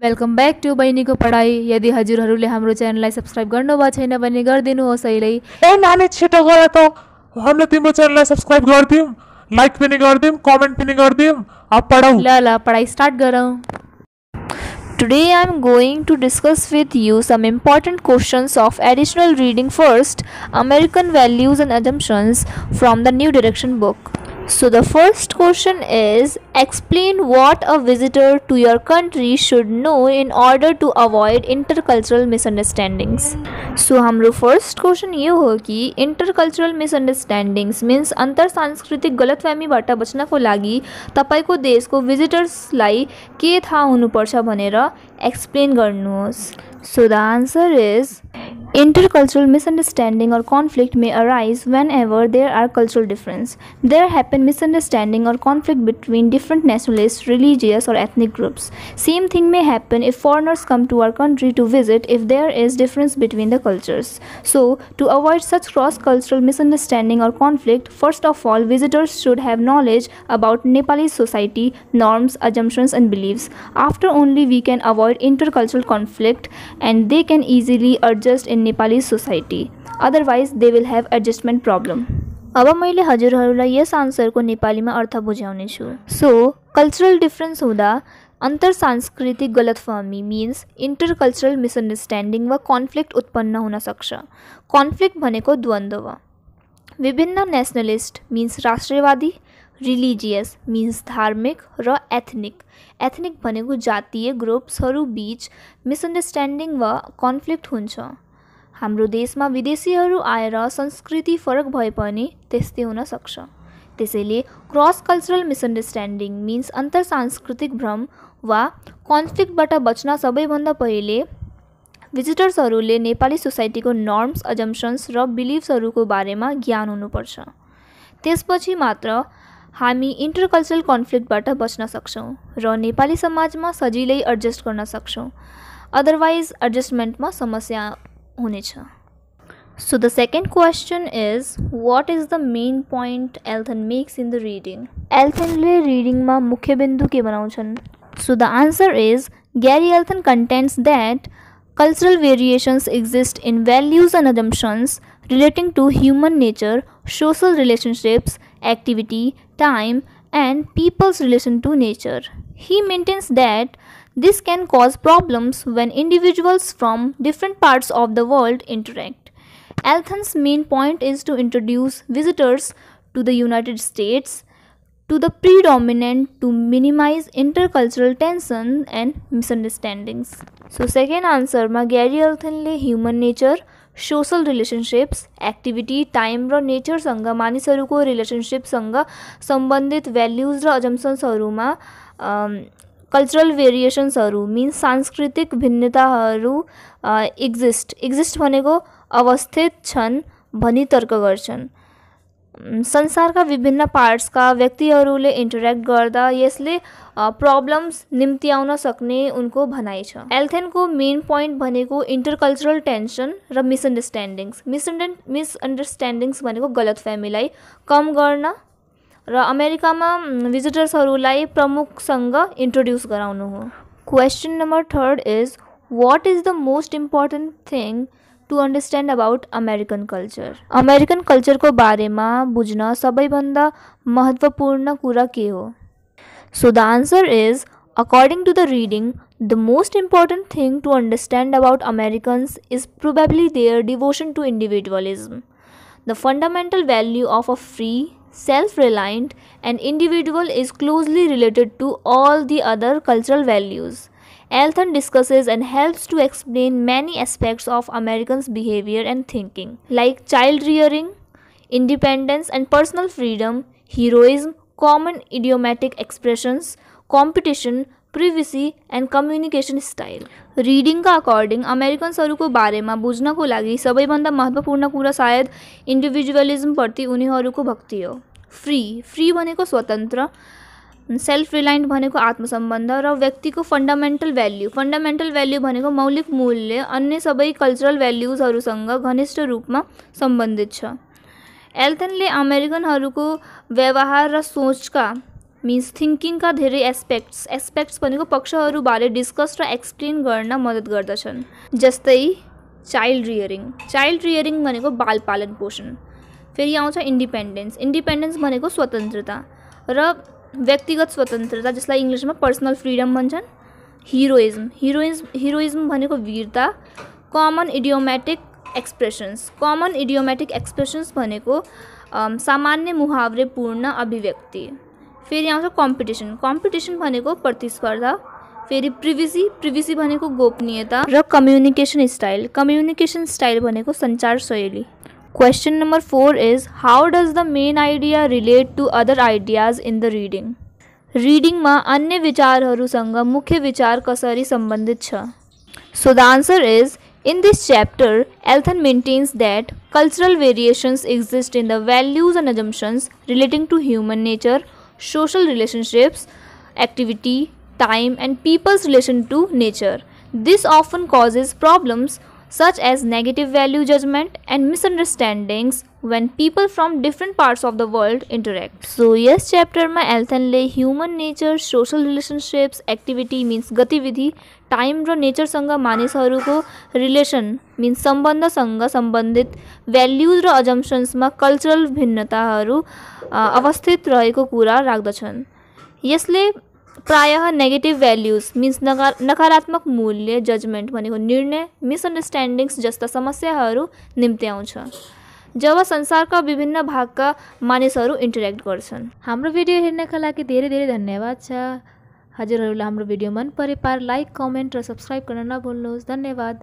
Welcome back two बहिनीको पढाइ। यदि हजुरहरूले हाम्रो च्यानललाई सब्स्क्राइब गर्नुभएको छैन भने गरिदिनुहोस् अहिले। ए नानी छिटो गर त हामीले तिम्रो च्यानललाई सब्स्क्राइब गरिदिउँ, लाइक पनि गरिदिउँ, कमेन्ट पनि गरिदिउँ। अब पढौँ। ल पढाइ स्टार्ट गरौँ। Today I am going to discuss with you some important questions of additional reading. First, American values and assumptions from the New Direction book. So the first question is, explain what a visitor to your country should know in order to avoid intercultural misunderstandings. So हाम्रो first question यो हो कि intercultural मिसअन्डरस्ट्यान्डिङ्स means अन्तर सांस्कृतिक गलतफहमीबाट बच्नको लागि तपाईको देशको भिजिटर्सलाई के थाहा हुनुपर्छ भनेर एक्सप्लेन गर्नुहोस्. So the answer is, intercultural misunderstanding or conflict may arise whenever there are cultural difference. There happen misunderstanding or conflict between different nationalist, religious or ethnic groups. Same thing may happen if foreigners come to our country to visit if there is difference between the cultures. So, to avoid such cross-cultural misunderstanding or conflict, first of all, visitors should have knowledge about Nepali society, norms, assumptions and beliefs. After only we can avoid intercultural conflict and they can easily adjust in Nepali society. Otherwise, they will have adjustment problem. अब मैले हजुरहरूलाई यस आन्सरको नेपालीमा अर्थ बुझाउने छु. So cultural difference हुँदा अन्तर सांस्कृतिक गलतफहमी मिन्स इंटरकल्चरल मिसअन्डरस्ट्यान्डिङ वा कन्फ्लिक्ट उत्पन्न हुन सक्छ. कन्फ्लिक्ट भनेको द्वन्द्व. विभिन्न नेसनलिस्ट मिन्स राष्ट्रवादी, रिलिजियस मिन्स धार्मिक र एथनिक भनेको जातीय ग्रुप्सहरू बीच मिसअन्डरस्ट्यान्डिङ वा कन्फ्लिक्ट हुन्छ. हाम्रो देशमा विदेशीहरू आएर संस्कृति फरक भए पनि त्यस्तै हुन सक्छ. त्यसैले क्रस कल्चरल मिसअन्डरस्ट्यान्डिङ मिन्स अन्तर सांस्कृतिक भ्रम वा कन्फ्लिक्टबाट बच्न सबैभन्दा पहिले भिजिटर्सहरूले नेपाली सोसाइटीको नर्म्स, अजम्पसन्स र बिलिफ्सहरूको बारेमा ज्ञान हुनुपर्छ. त्यसपछि मात्र हामी इंटरकल्चरल कन्फ्लिक्टबाट बच्न सक्छौँ र नेपाली समाजमा सजिलै एडजस्ट गर्न सक्छौँ. अदरवाइज एडजस्टमेन्टमा समस्या हुनेछ. So the second question is, what is the main point Elton makes in the reading? Eltonले रिडिङमा मुख्य बिन्दु के बनाउँछन्? So the answer is, Gary Elton contends that cultural variations exist in values and assumptions relating to human nature, social relationships, activity, time, and people's relation to nature. He maintains that this can cause problems when individuals from different parts of the world interact. Elton's main point is to introduce visitors to the United States to the predominant to minimize intercultural tension and misunderstandings. So second answer मा Gary एल्थनले human nature, social relationships, activity, time र नेचरसँग मानिसहरूको रिलेसनशिपसँग सम्बन्धित values र अजम्पसन्सहरूमा cultural भेरिएसन्सहरू means सांस्कृतिक भिन्नताहरू exist भनेको अवस्थित छन् भनी तर्क गर्छन्. संसारका विभिन्न पार्ट्सका व्यक्तिहरूले इन्टरेक्ट गर्दा यसले प्रब्लम्स निम्ति आउन सक्ने उनको भनाइ छ. एल्थनको मेन पोइन्ट भनेको इंटरकल्चरल टेन्सन र मिसअन्डरस्ट्यान्डिङ्स भनेको गलतफहमीलाई कम गर्न र अमेरिकामा भिजिटर्सहरूलाई प्रमुखसँग इन्ट्रोड्युस गराउनु हो. Question number 3 is, what is the most important thing to understand about American culture? American culture को बारेमा बुझ्न सबैभन्दा महत्त्वपूर्ण कुरा के हो? So the answer is, according to the reading, the most important thing to understand about Americans is probably their devotion to individualism. The fundamental value of a free, self-reliant, and individual is closely related to all the other cultural values. Elton discusses and helps to explain many aspects of Americans' behavior and thinking, like child rearing, independence and personal freedom, heroism, common idiomatic expressions, competition, privacy and communication style. Reading का according अमेरिकन्सहरूको बारेमा बुझ्नको लागि सबैभन्दा महत्त्वपूर्ण कुरा सायद इन्डिभिजुअलिज्म प्रति उनीहरूको भक्ति हो. फ्री भनेको स्वतन्त्र, सेल्फ रिलायन्ट भनेको आत्मसम्बन्ध र व्यक्तिको फन्डामेन्टल भ्याल्यू भनेको मौलिक मूल्य अन्य सबै कल्चरल भ्याल्युजहरूसँग घनिष्ठ रूपमा सम्बन्धित छ. एल्थनले अमेरिकनहरूको व्यवहार र सोचका मिन्स थिङ्किङका धेरै एस्पेक्ट्स भनेको पक्षहरूबारे डिस्कस र एक्सप्लेन गर्न मद्दत गर्दछन्। जस्तै चाइल्ड रियरिङ भनेको बाल पालन पोषण। फेरि आउँछ इन्डिपेन्डेन्स भनेको स्वतन्त्रता र व्यक्तिगत स्वतन्त्रता, जसलाई इङ्ग्लिसमा पर्सनल फ्रिडम भन्छन्। हिरोइज्म भनेको वीरता। कमन इडियोमेटिक एक्सप्रेसन्स भनेको सामान्य मुहावरेपूर्ण अभिव्यक्ति। फेरि आउँछ कम्पिटिसन भनेको प्रतिस्पर्धा। फेरि प्रिभिसी भनेको गोपनीयता र कम्युनिकेसन स्टाइल भनेको सञ्चार शैली। Question number 4 is how does the main idea relate to other ideas in the reading? रिडिङमा अन्य विचारहरूसँग मुख्य विचार कसरी सम्बन्धित छ? So the answer is in this chapter, Elton maintains that cultural variations exist in the values and assumptions relating to human nature, social relationships, activity, time, and people's relation to nature. This often causes problems such as negative value judgment and misunderstandings when people from different parts of the world interact. So yes chapter ma Elton le human nature, social relationships, activity means गतिविधि, time र nature सँग मानिसहरूको relation means सम्बन्ध सँग सम्बन्धित values र assumptions मा cultural भिन्नताहरू अवस्थित रहेको कुरा राख्दछन्। यसले प्रायः नेगेटिभ भ्याल्युज मिन्स नकारात्मक मूल्य, जजमेन्ट भनेको निर्णय, मिसअन्डरस्ट्यान्डिङ्स जस्ता समस्याहरू निम्ति आउँछ जब संसारका विभिन्न भागका मानिसहरू इन्टरेक्ट गर्छन्। हाम्रो भिडियो हेर्नका लागि धेरै धेरै धन्यवाद छ। हजुरहरूलाई हाम्रो भिडियो मन परे लाइक, कमेन्ट र सब्स्क्राइब गर्न नभुल्नुहोस्। धन्यवाद।